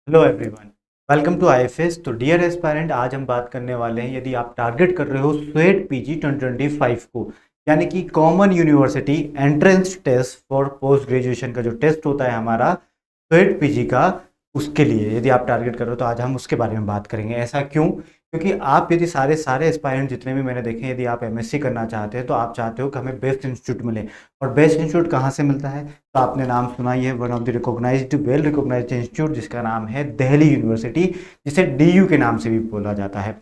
Hello everyone, welcome to IFS. तो dear aspirant, आज हम बात करने वाले हैं यदि आप टारगेट कर रहे हो स्वेट पीजी 2025 को, यानी कि common university entrance test for post graduation का जो टेस्ट होता है हमारा स्वेट पीजी का, उसके लिए यदि आप टारगेट कर रहे हो तो आज हम उसके बारे में बात करेंगे। ऐसा क्यों? क्योंकि आप यदि सारे सारे एस्पायरेंट जितने भी मैंने देखे, यदि आप एमएससी करना चाहते हैं तो आप चाहते हो कि हमें बेस्ट इंस्टीट्यूट मिले। और बेस्ट इंस्टीट्यूट कहाँ से मिलता है? तो आपने नाम सुना ही है, one of the recognised well recognised institute जिसका नाम है दिल्ली यूनिवर्सिटी, जिसे डीयू के नाम से भी बोला जाता है।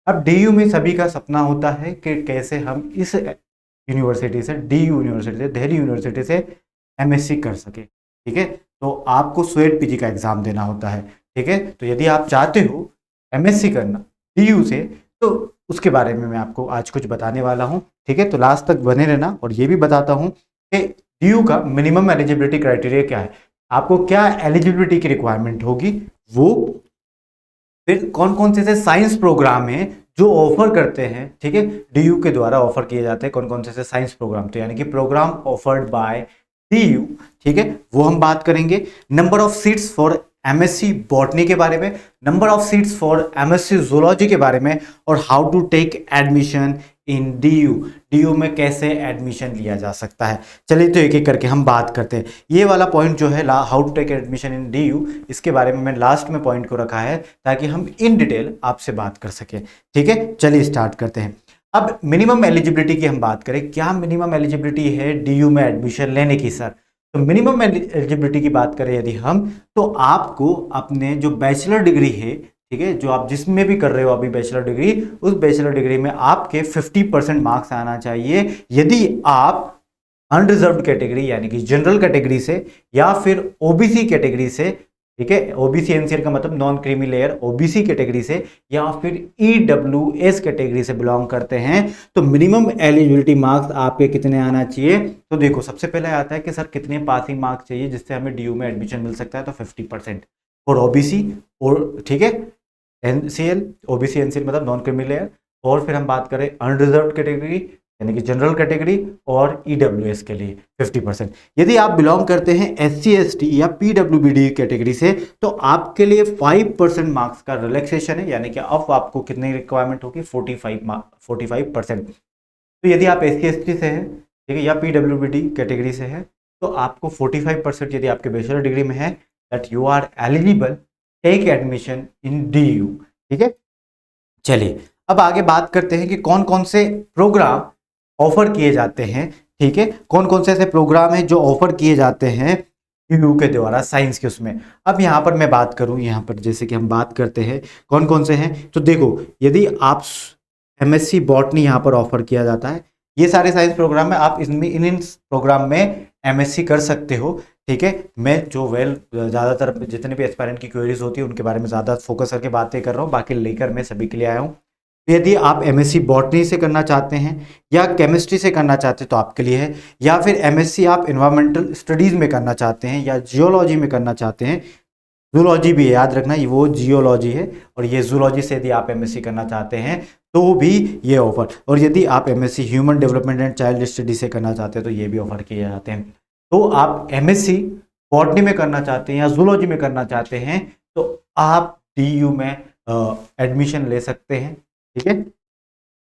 अब डीयू में सभी का सपना होता है कि कैसे हम इस यूनिवर्सिटी से, डीयू यूनिवर्सिटी से, दिल्ली यूनिवर्सिटी से एमएससी कर सके। ठीक है, तो आपको स्वेट पीजी का एग्जाम देना होता है। ठीक है, तो यदि आप चाहते हो एमएससी करना डीयू से, तो उसके बारे में मैं आपको आज कुछ बताने वाला हूँ। ठीक है, तो लास्ट तक बने रहना। और ये भी बताता हूँ कि डीयू का मिनिमम एलिजिबिलिटी क्राइटेरिया क्या है, आपको क्या एलिजिबिलिटी की रिक्वायरमेंट होगी, वो फिर कौन कौन से साइंस प्रोग्राम हैं जो ऑफर करते हैं। ठीक है, डीयू के द्वारा ऑफर किए जाते हैं कौन कौन से साइंस प्रोग्राम, तो यानी कि प्रोग्राम ऑफर्ड बाय डीयू। ठीक है, वो हम बात करेंगे। Number of seats for MSc botany के बारे में, number of seats for MSc zoology के बारे में, और how to take admission in DU, DU में कैसे एडमिशन लिया जा सकता है। चलिए तो एक एक करके हम बात करते हैं। ये वाला पॉइंट जो है, how to take admission in DU, इसके बारे में मैं लास्ट में पॉइंट को रखा है ताकि हम इन डिटेल आपसे बात कर सकें। ठीक है, चलिए स्टार्ट करते हैं। अब मिनिमम एलिजिबिलिटी की हम बात करें, क्या मिनिमम एलिजिबिलिटी है डीयू में एडमिशन लेने की सर? तो मिनिमम एलिजिबिलिटी की बात करें यदि हम, तो आपको अपने जो बैचलर डिग्री है, ठीक है, जो आप जिसमें भी कर रहे हो अभी बैचलर डिग्री, उस बैचलर डिग्री में आपके 50% मार्क्स आना चाहिए। यदि आप अनरिजर्व कैटेगरी यानी कि जनरल कैटेगरी से या फिर ओबीसी कैटेगरी से, ठीक है, ओबीसी एनसीआर का मतलब non creamy layer, OBC category से या फिर ईडब्ल्यूएस कैटेगरी से बिलोंग करते हैं, तो मिनिमम एलिजिबिलिटी मार्क्स आपके कितने आना चाहिए? तो देखो, सबसे पहले आता है कि सर कितने पासिंग मार्क्स चाहिए जिससे हमें डीयू में एडमिशन मिल सकता है? तो 50% फॉर ओबीसी, और ठीक है, एनसीएल, ओबीसी एनसीएल मतलब नॉन क्रीमी लेयर। और फिर हम बात करें अनरिजर्व कैटेगरी यानी कि जनरल कैटेगरी और ईडब्ल्यूएस के लिए 50%। यदि आप बिलोंग करते हैं एससी एसटी या पीडब्ल्यूबीडी कैटेगरी से, तो आपके लिए 5% मार्क्स का रिलैक्सेशन है, यानी कि अब आपको कितनी रिक्वायरमेंट होगी? 45%। तो यदि आप एससी एसटी से हैं, ठीक है, या पीडब्ल्यूबीडी कैटेगरी से हैं, तो आपको 45% यदि आपके बैचलर डिग्री में है, that you are eligible take admission in DU. ठीक है, चलिए अब आगे बात करते हैं कि कौन कौन से प्रोग्राम ऑफर किए जाते हैं। ठीक है, कौन कौन से ऐसे प्रोग्राम हैं जो ऑफर किए जाते हैं डीयू के द्वारा साइंस के उसमें। अब यहाँ पर मैं बात करूँ, यहाँ पर जैसे कि हम बात करते हैं कौन कौन से हैं, तो देखो, यदि आप एमएससी बॉटनी यहाँ पर ऑफर किया जाता है, ये सारे साइंस प्रोग्राम में आप इसमें इन प्रोग्राम में एमएससी कर सकते हो। ठीक है, मैं जो ज़्यादातर जितने भी एस्पायरेंट की क्वेरीज होती है उनके बारे में ज़्यादा फोकस करके बातें कर रहा हूँ, बाकी लेकर मैं सभी के लिए आया हूँ। यदि आप एमएससी बॉटनी से करना चाहते हैं या केमिस्ट्री से करना चाहते हैं तो आपके लिए है, या फिर एमएससी आप इन्वायरमेंटल स्टडीज़ में करना चाहते हैं या जियोलॉजी में करना चाहते हैं, जूलॉजी भी है, याद रखना ये वो जियोलॉजी है, और ये जूलॉजी से यदि आप एमएससी करना चाहते हैं तो भी ये ऑफर, और यदि आप MSc human development and child study से करना चाहते हैं तो ये भी ऑफर किए जाते हैं। तो आप एमएससी बॉटनी में करना चाहते हैं या जूलॉजी में करना चाहते हैं तो आप डीयू में एडमिशन ले सकते हैं। ठीक है,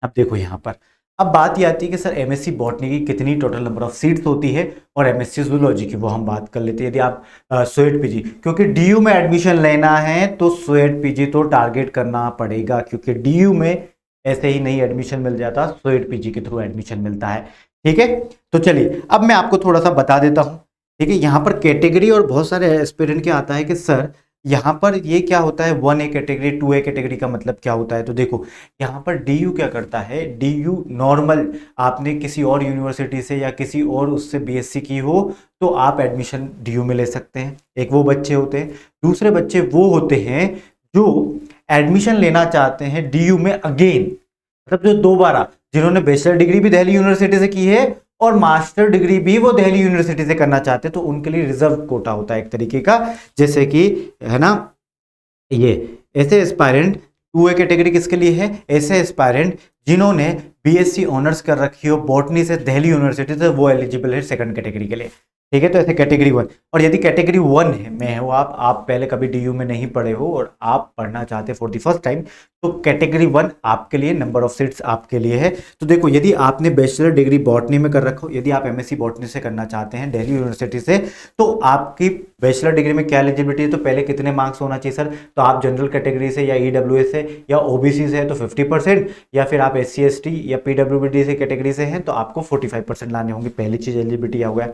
अब देखो यहाँ पर, अब बात ये आती है कि सर एमएससी बॉटनी की कितनी टोटल नंबर ऑफ सीट्स होती है, और एमएससी जूलॉजी की वो हम बात कर लेते हैं। यदि आप स्वेट पीजी, क्योंकि डीयू में एडमिशन लेना है तो स्वेट पीजी तो टारगेट करना पड़ेगा, क्योंकि डीयू में ऐसे ही नहीं एडमिशन मिल जाता, स्वेट पीजी के थ्रू एडमिशन मिलता है। ठीक है, तो चलिए अब मैं आपको थोड़ा सा बता देता हूँ। ठीक है, यहाँ पर कैटेगरी और बहुत सारे एस्पिरेंट क्या आता है कि सर यहाँ पर ये क्या होता है, 1A कैटेगरी 2A कैटेगरी का मतलब क्या होता है? तो देखो, यहाँ पर डीयू क्या करता है, डीयू नॉर्मल, आपने किसी और यूनिवर्सिटी से या किसी और उससे बीएससी की हो तो आप एडमिशन डीयू में ले सकते हैं। एक वो बच्चे होते हैं, दूसरे बच्चे वो होते हैं जो एडमिशन लेना चाहते हैं डीयू में अगेन, मतलब जो दोबारा, जिन्होंने बैचलर डिग्री भी दिल्ली यूनिवर्सिटी से की है और मास्टर डिग्री भी वो दिल्ली यूनिवर्सिटी से करना चाहते हैं, तो उनके लिए रिजर्व कोटा होता है एक तरीके का, जैसे कि है ना, ये ऐसे एस्पायरेंट 2A कैटेगरी किसके लिए है? ऐसे एस्पायरेंट जिन्होंने बीएससी ऑनर्स कर रखी हो बॉटनी से दिल्ली यूनिवर्सिटी से, वो एलिजिबल है सेकंड कैटेगरी के लिए। ठीक है। तो ऐसे कैटेगरी 1, और यदि कैटेगरी 1 में हो आप पहले कभी डीयू में नहीं पढ़े हो और आप पढ़ना चाहते फॉर द फर्स्ट टाइम, तो कैटेगरी 1 आपके लिए, नंबर ऑफ सीट्स आपके लिए है। तो देखो, यदि आपने बैचलर डिग्री बॉटनी में कर रखो, यदि आप एमएससी बॉटनी से करना चाहते हैं दिल्ली यूनिवर्सिटी से, तो आपकी बैचलर डिग्री में क्या एलिजिबिलिटी है, तो पहले कितने मार्क्स होना चाहिए सर, तो आप जनरल कैटेगरी से या ईडब्ल्यूएस से या ओबीसी से है तो 50%, या फिर आप एससी एसटी या पीडब्ल्यूडी से कैटेगरी से हैं तो आपको 45% लाने होंगे। पहली चीज एलिजिबिलिटी हो गया।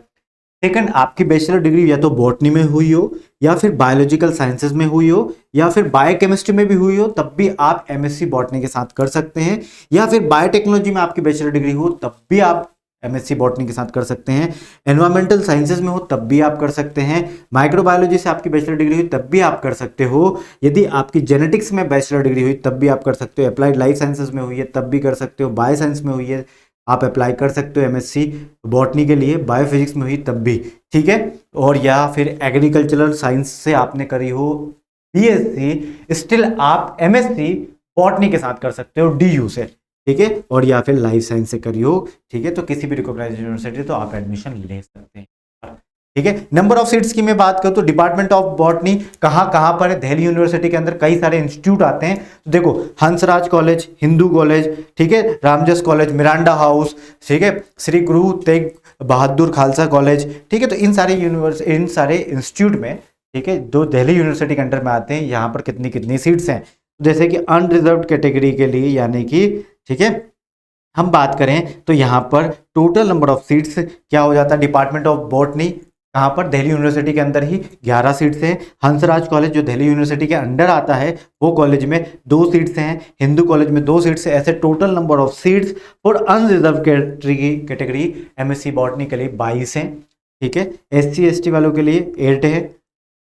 सेकंड, आपकी बैचलर डिग्री या तो बॉटनी में हुई हो, या फिर बायोलॉजिकल साइंसेज में हुई हो, या फिर बायोकेमिस्ट्री में भी हुई हो, तब भी आप एमएससी बॉटनी के साथ कर सकते हैं, या फिर बायोटेक्नोलॉजी में आपकी बैचलर डिग्री हो तब भी आप एमएससी बॉटनी के साथ कर सकते हैं, एनवायरमेंटल साइंसेज में हो तब भी आप कर सकते हैं, माइक्रोबायोलॉजी से आपकी बैचलर डिग्री हुई तब भी आप कर सकते हो, यदि आपकी जेनेटिक्स में बैचलर डिग्री हुई तब भी आप कर सकते हो, अप्लाइड लाइफ साइंसेज में हुई है तब भी कर सकते हो, बायो साइंस में हुई है आप अप्लाई कर सकते हो एमएससी बॉटनी के लिए, बायोफिजिक्स में हुई तब भी, ठीक है। और या फिर एग्रीकल्चरल साइंस से आपने करी हो बीएससी, स्टिल आप एमएससी बॉटनी के साथ कर सकते हो डीयू से, ठीक है। और या फिर लाइफ साइंस से करी हो, ठीक है, तो किसी भी रिकॉग्नाइज्ड यूनिवर्सिटी तो आप एडमिशन ले सकते हैं, ठीक है। नंबर ऑफ सीट्स की मैं बात करूं तो डिपार्टमेंट ऑफ बॉटनी कहां पर है, दिल्ली यूनिवर्सिटी के अंदर कई सारे इंस्टीट्यूट आते हैं। तो देखो, हंसराज कॉलेज, हिंदू कॉलेज, ठीक है, रामजस कॉलेज, मिरांडा हाउस, ठीक है, श्री गुरु तेग बहादुर खालसा कॉलेज, ठीक है। तो इन सारे इंस्टीट्यूट में, ठीक है, जो दिल्ली यूनिवर्सिटी के अंडर में आते हैं, यहाँ पर कितनी कितनी सीट्स हैं, जैसे कि अनरिजर्व कैटेगरी के लिए, यानी कि, ठीक है, हम बात करें तो यहाँ पर टोटल नंबर ऑफ सीट्स क्या हो जाता है, डिपार्टमेंट ऑफ बॉटनी कहाँ पर, दिल्ली यूनिवर्सिटी के अंदर ही 11 सीट्स हैं। हंसराज कॉलेज जो दिल्ली यूनिवर्सिटी के अंडर आता है वो कॉलेज में 2 सीट्स हैं, हिंदू कॉलेज में 2 सीट्स हैं। ऐसे total number of seats for unreserved category MSc botany के लिए 22 हैं, ठीक है। एससी एसटी वालों के लिए 8 है,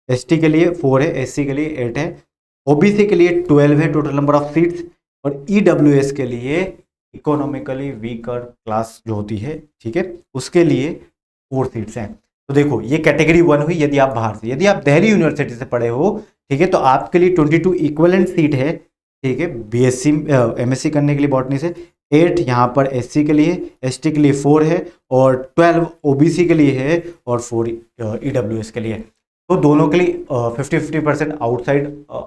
एसटी के लिए 4 है, एससी के लिए 8 है, ओबीसी के लिए 12 है टोटल नंबर ऑफ सीट्स, और ईडब्ल्यूएस के लिए, इकोनॉमिकली वीकर क्लास जो होती है, ठीक है, उसके लिए 4 सीट्स हैं। तो देखो, ये कैटेगरी 1 हुई यदि आप बाहर से, यदि आप दिल्ली यूनिवर्सिटी से पढ़े हो, ठीक है, तो आपके लिए 22 इक्विवेलेंट सीट है, ठीक है, बीएससी एमएससी करने के लिए बॉटनी से, 8 यहाँ पर एससी के लिए, एसटी के लिए 4 है, और 12 ओबीसी के लिए है, और 4 ईडब्ल्यूएस के लिए। तो दोनों के लिए 50-50% आउटसाइड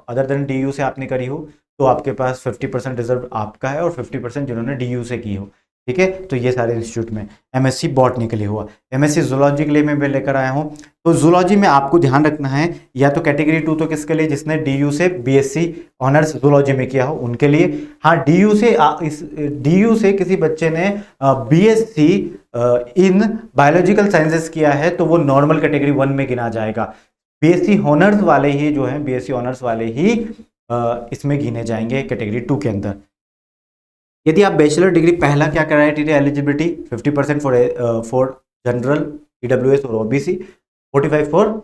अदर देन डीयू से आपने करी हो तो आपके पास 50% रिजर्व आपका है, और 50% जिन्होंने डीयू से की हो, ठीक है। तो ये सारे इंस्टीट्यूट में एमएससी बॉटनी के लिए हुआ। एमएससी जूलॉजी के लिए मैं लेकर आया हूँ। तो जूलॉजी में आपको ध्यान रखना है, या तो कैटेगरी 2 तो किसके लिए, जिसने डीयू से बीएससी ऑनर्स जूलॉजी में किया हो उनके लिए। हाँ, डीयू से किसी बच्चे ने बीएससी इन बायोलॉजिकल साइंसेस किया है तो वो नॉर्मल कैटेगरी 1 में गिना जाएगा। बीएससी ऑनर्स वाले ही जो हैं, बीएससी ऑनर्स वाले ही इसमें गिने जाएंगे कैटेगरी 2 के अंदर। यदि आप बैचलर डिग्री, पहला क्या criteria eligibility, 50% for general EWS और OBC, 45 for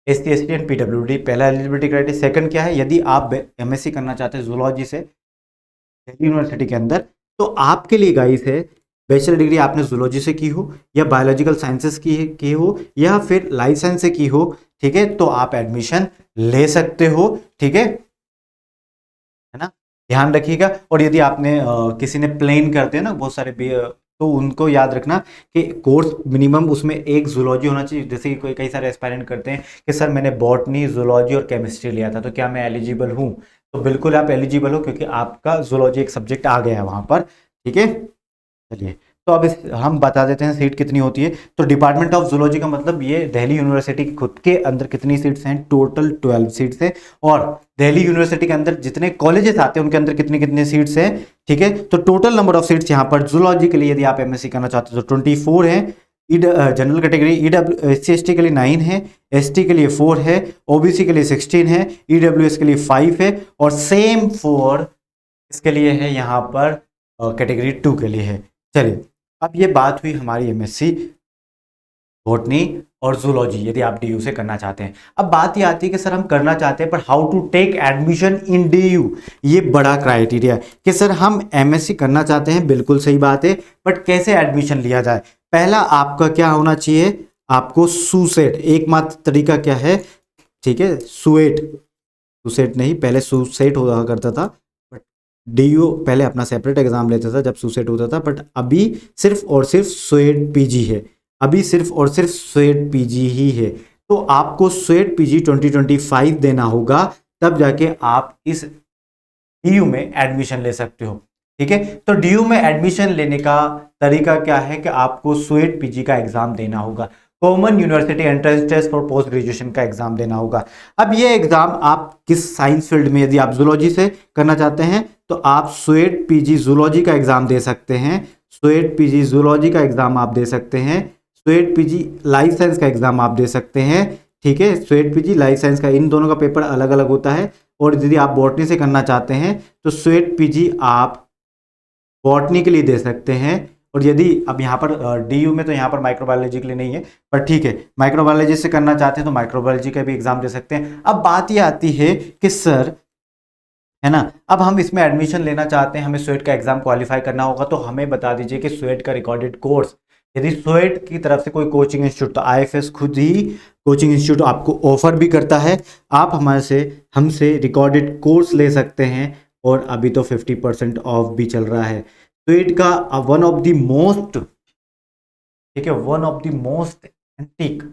SC ST and PWD, पहला एलिजिबिलिटी क्राइटेरिया। सेकंड क्या है, यदि आप एमएससी करना चाहते हैं जूलॉजी से दिल्ली यूनिवर्सिटी के अंदर, तो आपके लिए गाइस है, बैचलर डिग्री आपने जूलॉजी से की हो, या बायोलॉजिकल साइंसेस की हो, या फिर लाइफ साइंस से की हो, ठीक है, तो आप एडमिशन ले सकते हो, ठीक है ना, ध्यान रखिएगा। और यदि आपने किसी ने प्लेन करते हैं ना बहुत सारे, तो उनको याद रखना कि कोर्स मिनिमम उसमें एक जूलॉजी होना चाहिए। जैसे कि कई सारे एस्पायरेंट करते हैं कि सर मैंने बॉटनी, जूलॉजी और केमिस्ट्री लिया था, तो क्या मैं एलिजिबल हूँ? तो बिल्कुल आप एलिजिबल हो, क्योंकि आपका जूलॉजी एक सब्जेक्ट आ गया है वहाँ पर, ठीक है। चलिए, तो अब हम बता देते हैं सीट कितनी होती है। तो डिपार्टमेंट ऑफ जूलॉजी का मतलब ये दिल्ली यूनिवर्सिटी की खुद के अंदर कितनी सीट्स हैं, टोटल 12 सीट्स हैं। और दिल्ली यूनिवर्सिटी के अंदर जितने कॉलेजेस आते हैं उनके अंदर कितनी कितनी सीट्स हैं, ठीक है। तो टोटल नंबर ऑफ सीट्स यहाँ पर जूलॉजी के लिए यदि आप एमएससी करना चाहते हो तो 24 है, जनरल कैटेगरी एससी एसटी के लिए 9 है, एसटी के लिए 4 है, ओबीसी के लिए 16 है, ईडब्ल्यूएस के लिए 5 है, और सेम 4 इसके लिए है यहाँ पर कैटेगरी 2 के लिए है। चलिए, अब ये बात हुई हमारी एमएससी बॉटनी और जूलॉजी यदि आप डीयू से करना चाहते हैं। अब बात ये आती है कि सर हम करना चाहते हैं पर how to take admission in DU, ये बड़ा क्राइटेरिया है कि सर हम एमएससी करना चाहते हैं, बिल्कुल सही बात है, बट कैसे एडमिशन लिया जाए। पहला आपका क्या होना चाहिए, आपको सुसेट, एकमात्र तरीका क्या है, ठीक है, सुसेट नहीं, पहले सुसेट हुआ करता था, डीयू पहले अपना सेपरेट एग्जाम लेता था जब सुसेट होता था, बट अभी सिर्फ और सिर्फ सुएट पीजी है। अभी सिर्फ और सिर्फ स्वेट पीजी ही है। तो आपको स्वेट पीजी 2025 देना होगा, तब जाके आप इस डीयू में एडमिशन ले सकते हो। ठीक है, तो डीयू में एडमिशन लेने का तरीका क्या है कि आपको स्वेट पीजी का एग्जाम देना होगा, common university entrance test for post graduation का एग्जाम देना होगा। अब ये एग्जाम आप किस साइंस फील्ड में, यदि आप जूलॉजी से करना चाहते हैं तो आप स्वेट पीजी जूलॉजी का एग्जाम दे सकते हैं, स्वेट पीजी जूलॉजी का एग्जाम आप दे सकते हैं, स्वेट पीजी लाइफ साइंस का एग्जाम आप दे सकते हैं। ठीक है, स्वेट पीजी लाइफ साइंस का, इन दोनों का पेपर अलग अलग होता है। और यदि आप बॉटनी से करना चाहते हैं तो स्वेट पीजी आप बॉटनी के लिए दे सकते हैं। और यदि अब यहाँ पर डीयू में तो यहाँ पर माइक्रोबायोलॉजी के लिए नहीं है, पर ठीक है, माइक्रोबायोलॉजी से करना चाहते हैं तो माइक्रोबायोलॉजी का भी एग्जाम दे सकते हैं। अब बात ये आती है कि सर, है ना, अब हम इसमें एडमिशन लेना चाहते हैं, हमें स्वेट का एग्जाम क्वालिफाई करना होगा, तो हमें बता दीजिए कि स्वेट का रिकॉर्डेड कोर्स, यदि स्वेट की तरफ से कोई कोचिंग इंस्टीट्यूट, तो आईएफएस खुद ही कोचिंग इंस्टीट्यूट आपको ऑफर भी करता है, आप हमसे रिकॉर्डेड कोर्स ले सकते हैं। और अभी तो 50% ऑफ भी चल रहा है। स्वेट का वन ऑफ द मोस्ट, ठीक है, one of the most antique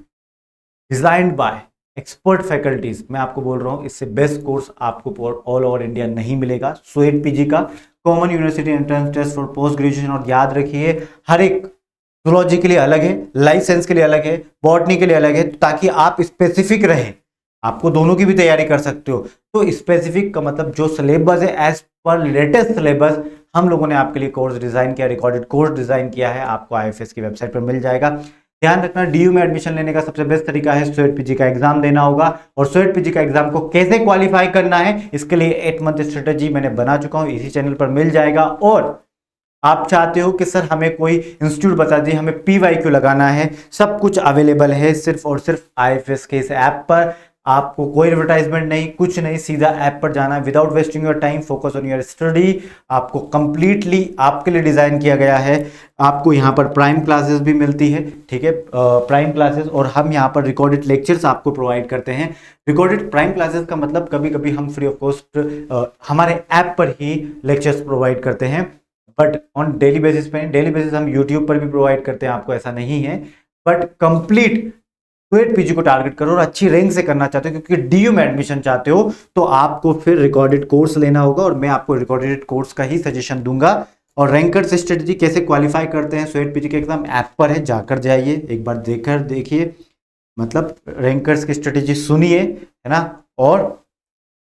designed by expert faculties, मैं आपको बोल रहा हूं, इससे बेस्ट कोर्स आपको ऑल ओवर इंडिया नहीं मिलेगा। स्वेट पीजी का common university entrance test for post graduation, और याद रखिए हर एक जूलॉजी के लिए अलग है, लाइफ साइंस के लिए अलग है, बॉटनी के लिए अलग है, ताकि आप स्पेसिफिक रहें, आपको दोनों की भी तैयारी कर सकते हो। तो स्पेसिफिक का मतलब जो सिलेबस है, एज पर लेटेस्ट सिलेबस हम लोगों ने आपके लिए कोर्स डिजाइन किया, रिकॉर्डेड कोर्स डिजाइन किया है, आपको आईएफएस की वेबसाइट पर मिल जाएगा। ध्यान रखना, डीयू में एडमिशन लेने का सबसे बेस्ट तरीका है स्वेट पीजी का एग्जाम देना होगा। और स्वेट पीजी का एग्जाम को कैसे क्वालिफाई करना है, इसके लिए 8 मंथ स्ट्रेटेजी मैंने बना चुका हूं, इसी चैनल पर मिल जाएगा। और आप चाहते हो कि सर हमें कोई इंस्टीट्यूट बता दिए, हमें पीवाईक्यू लगाना है, सब कुछ अवेलेबल है सिर्फ और सिर्फ आईएफएस के इस ऐप पर। आपको कोई एडवर्टाइजमेंट नहीं, कुछ नहीं, सीधा ऐप पर जाना है, without wasting your time, focus on your study. आपको कंप्लीटली आपके लिए डिजाइन किया गया है। आपको यहाँ पर प्राइम क्लासेस भी मिलती है, ठीक है, प्राइम क्लासेस, और हम यहाँ पर रिकॉर्डेड लेक्चर्स आपको प्रोवाइड करते हैं। रिकॉर्डेड प्राइम क्लासेस का मतलब कभी कभी हम फ्री ऑफ कॉस्ट हमारे ऐप पर ही लेक्चर्स प्रोवाइड करते हैं, बट ऑन डेली बेसिस पे, डेली बेसिस हम यूट्यूब पर भी प्रोवाइड करते हैं, आपको ऐसा नहीं है। बट कंप्लीट स्वेट पीजी को टारगेट करो और अच्छी रैंक से करना चाहते हो, क्योंकि डीयू में एडमिशन चाहते हो, तो आपको फिर रिकॉर्डेड कोर्स लेना होगा, और मैं आपको रिकॉर्डेड कोर्स का ही सजेशन दूंगा। और रैंकर्स स्ट्रेटजी कैसे क्वालिफाई करते हैं स्वेट पीजी के एग्जाम, ऐप पर है, जाकर जाइए एक बार, देखकर देखिए, मतलब रैंकर्स की स्ट्रेटेजी सुनिए, है ना, और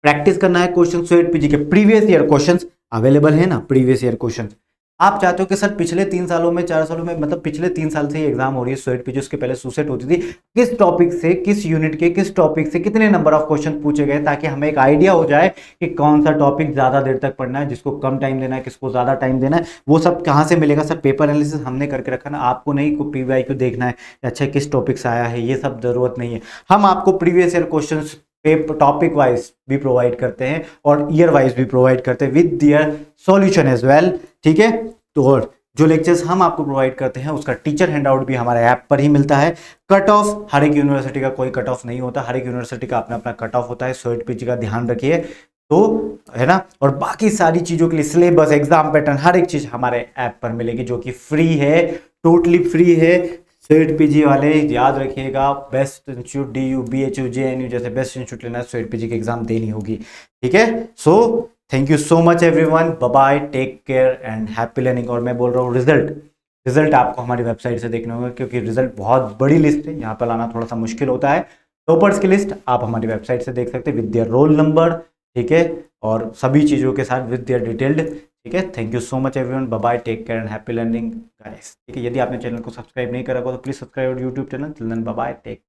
प्रैक्टिस करना है। क्वेश्चन स्वेट पीजी के प्रीवियस ईयर क्वेश्चंस अवेलेबल है ना, प्रीवियस ईयर क्वेश्चन। आप चाहते हो कि सर पिछले 3 सालों में, 4 सालों में, मतलब पिछले 3 साल से ही एग्जाम हो रही है स्वेट पीजी, उसके पहले सुसेट होती थी, किस टॉपिक से, किस यूनिट के किस टॉपिक से कितने नंबर ऑफ क्वेश्चन पूछे गए, ताकि हमें एक आइडिया हो जाए कि कौन सा टॉपिक ज्यादा देर तक पढ़ना है, जिसको कम टाइम देना है, किसको ज्यादा टाइम देना है। वो सब कहाँ से मिलेगा सर, पेपर एनालिसिस हमने करके रखा ना, आपको नहीं को पीवाईक्यू देखना है अच्छा किस टॉपिक से आया है, ये सब जरूरत नहीं है। हम आपको previous year question topic wise भी प्रोवाइड करते हैं और ईयर वाइज भी प्रोवाइड करते हैं with their solution as well, ठीक है। तो और जो लेक्चर्स हम आपको प्रोवाइड करते हैं उसका टीचर हैंडआउट भी हमारे ऐप पर ही मिलता है। कट ऑफ, हर एक यूनिवर्सिटी का कोई कट ऑफ नहीं होता, हर एक यूनिवर्सिटी का अपना अपना कट ऑफ होता है, स्वेट पीजी का ध्यान रखिए, तो है ना। और बाकी सारी चीजों के लिए सिलेबस, एग्जाम पैटर्न, हर एक चीज हमारे ऐप पर मिलेगी, जो कि फ्री है, टोटली फ्री है। स्वेट पीजी वाले याद रखिएगा, best institute DU, BHU, JNU जैसे बेस्ट इंस्टीट्यूट लेना है, स्वेट पीजी की एग्जाम देनी होगी, ठीक है। So thank you so much everyone, bye bye, take care and happy learning. और मैं बोल रहा हूँ रिजल्ट आपको हमारी वेबसाइट से देखना होगा, क्योंकि रिजल्ट बहुत बड़ी लिस्ट है, यहाँ पर लाना थोड़ा सा मुश्किल होता है। टॉपर्स की लिस्ट आप हमारी वेबसाइट से देख सकते हैं विद देयर रोल नंबर, ठीक है, और सभी चीज़ों के साथ विद देयर डिटेल्ड, ठीक है। Thank you so much everyone, bye bye, take care and happy learning guys, ठीक है। यदि आपने चैनल को सब्सक्राइब नहीं करा होगा तो please subscribe YouTube channel. Till then bye bye, take